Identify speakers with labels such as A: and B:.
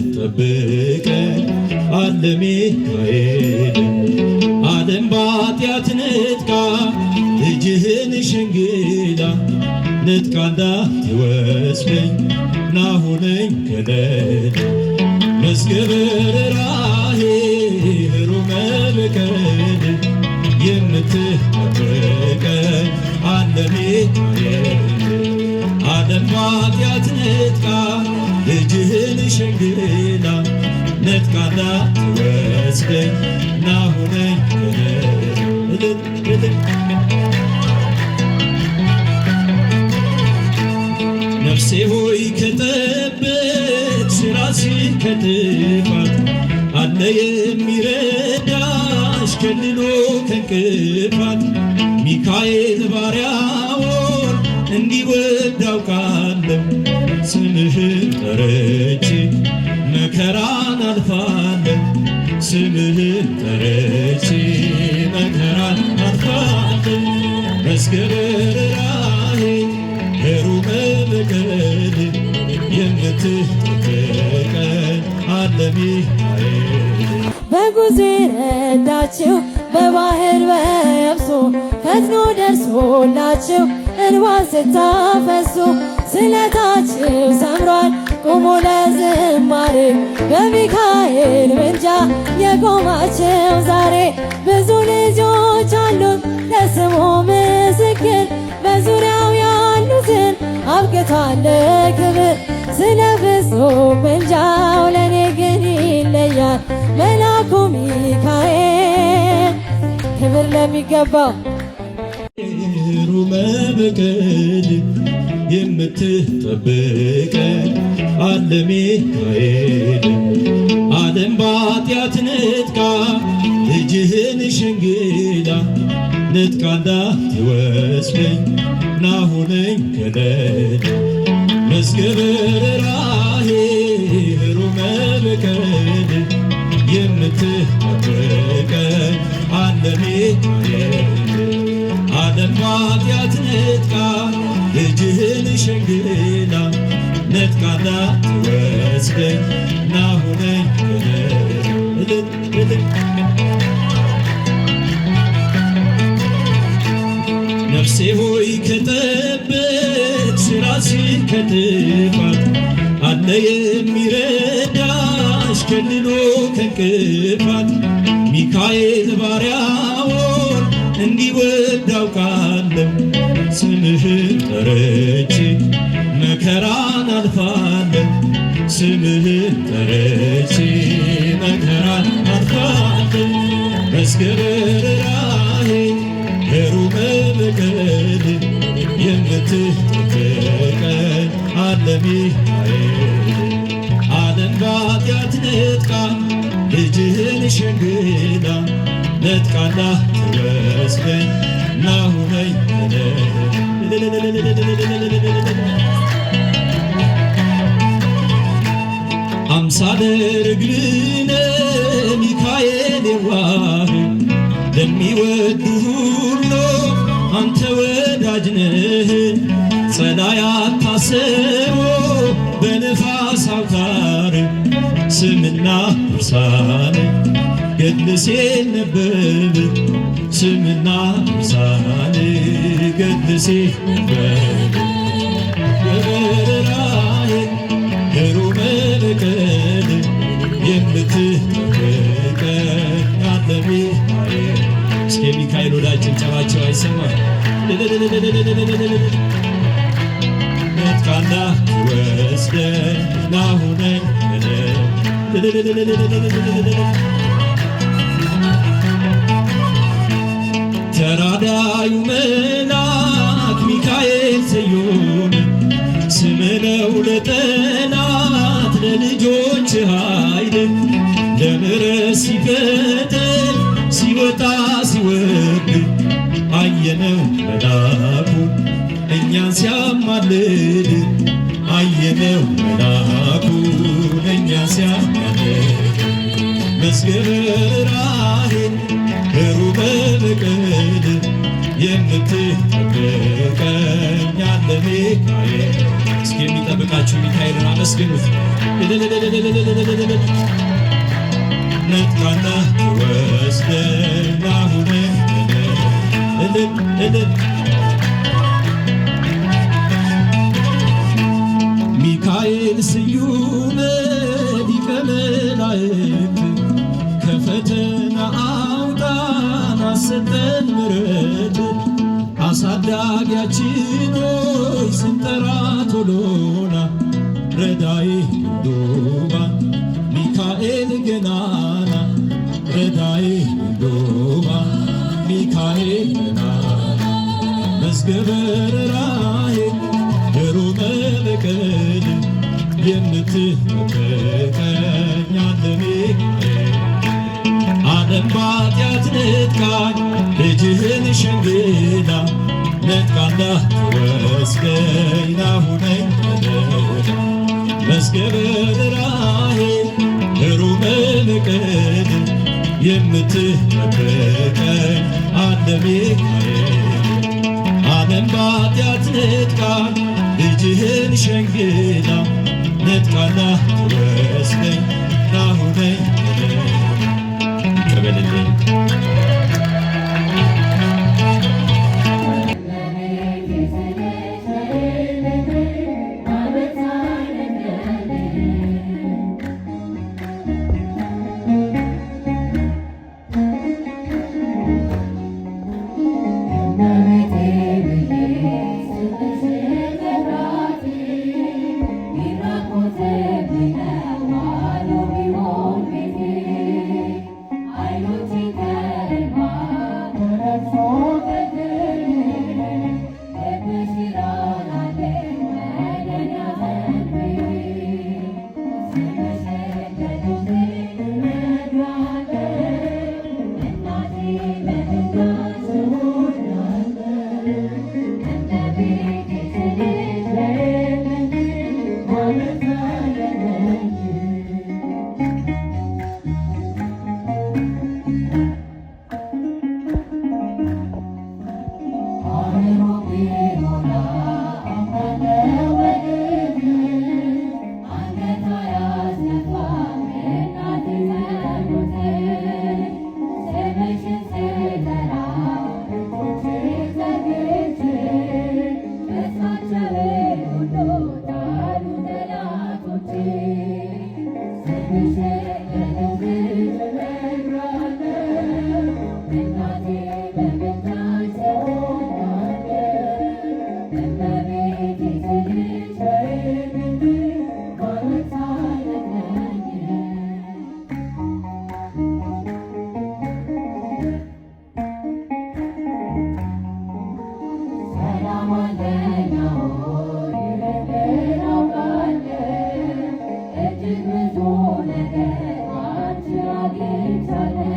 A: የምትጠብቀን አለ ሚካኤል። ዓለም በኃጢአት ነጥቃ ልጅህን ሸንግላ ነጥቃ እንዳትወስደኝ ናሁነኝ ከለላ መዝገበ ርኅራኄ ሩመ በቀል የምትጠብቀን አለ ሚካኤል። ዓለም በኃጢአት ነጥቃ ልጅህን ሸንግላ ነጥቃ እንዳትወስደኝ ናሁነኝ ከለላ ነፍሴ ሆይ ከጠበቅሽ ራስሽን ከጥፋት አለ የሚረዳሽ ከልሎ ከእንቅፋት ሚካኤል ባሪያውን እንዲወድ አውቃለሁ። ስምህን ጠርቼ መከራን አልፋለሁ። ስምህን ጠርቼ መከራን አልፋለሁ። መዝገበ ርኅራኄ ሩመ በቀል የምትጠብቀን አለ ሚካኤል።
B: በጉዞ ረዳችሁ በባህር በየብሱ ፈጥኖ ደርሶላችሁ እንባን ስታፈሱ ስለታችሁ ሰምሯል ቁሙ ለዝማሬ በሚካኤል ምልጃ የቆማችሁ ዛሬ ብዙ ልጆች አሉት ለስሙ ምስክር በዙሪያው ያሉትን አብቅቷል ክብር ስለ ፍጹም ምልጃው ለኔ ግን ይለያል መልአኩ ሚካኤል ክብር ለሚገባው
A: ሩመ በቀል የምትጠብቀን አለ ሚካኤል። ዓለም በኃጢአት ነጥቃ ልጅህን ሸንግላ ነጥቃ እንዳትወስደኝ ናሁነኝ ከለላ መዝገበ ርኅራኄ ሩመ በቀል የምትጠብቀን አለ ሚካኤል። ዓለም በኃጢአት ነጥቃ ልጅህን ሸንግላ ነጥቃ እንዳትወስደኝ ናሁነኝ ከለላ ነፍሴ ሆይ ከጠበቅሽ ራስሽን ከጥፋት አለ የሚረዳሽ ከልሎ ከእንቅፋት ሚካኤል ባሪያውን እንዲወድ አውቃለሁ። ስምህን ጠርቼ መከራን አልፋለሁ። ስምህን ጠርቼ መከራን አልፋለሁ። መዝገበ ርኅራኄ ሩመ በቀል የምትጠብቀን አለ ሚካኤል። ዓለም በኃጢአት ነጥቃ ልጅህን ሸንግላ ነጥቃ እንዳትወስደኝ ናሁነኝ አምሳለ ርግብነ ሚካኤል የዋህ ለሚወዱ ሁሉ አንተ ወዳጅ ነህ። ጸላያት ታስቦ በነፋስ አውታር ስምና ድርሳን ገድል ሲነበብ ስምና ድርሳን ገድል ሲነበብ በርኅራኄ ሩመ በቀል የምትጠብቀን አለ ሚካኤል። እስኪ ሚካኤል ወዳጅ ጭብጨባቸው አይሰማ ነጥቃ እንዳትወስደኝ ናሁነኝ ተራዳዩ መልአክ ሚካኤል ስዩም ስምህ ነው ለጠላት ለልጆች ኃይል ለምሕረት ሲፈጥን ሲወጣ ሲወርድ አየነው መልአኩ እኛን ሲያማልድ አየነው መልአኩ እኛን ሲያማልድ መዝገበ ርኅራኄ ሩመ በቀል የምትጠብቀኝ አለ ሚካኤል። እስኪ የሚጠብቃችሁ ሚካኤልን አመስግኑት። ነጥቃና ወስደኝ አሁን ሚካኤል ስዩም ሊቀ መላእክት ከፈተና አውጣን አሰጠን ምሕረት አሳዳጊያችን ሆይ ስንጠራ ቶሎና ረዳይ ዶባ ሚካኤል ገናና ረዳይ ዶባ ሚካኤል ገናና መዝገበ ርኅራኄ ግሩመ በቀል የምትጠብቀኝ አንተ ሚካኤል ዓለም በኃጢአት ነጥቃኝ ልጅህን ሸንግላ ነጥቃና ወስደኝ ናሁነኝ መዝገበ ርኅራኄ ግሩመ በቀል የምትጠብቀኝ አንተ ሚካኤል ዓለም በኃጢአት ነጥቃኝ ልጅህን ሸንግላ ነጥቃና ወስደኝ ናሁነኝ ተበልልኝ
B: Thank you.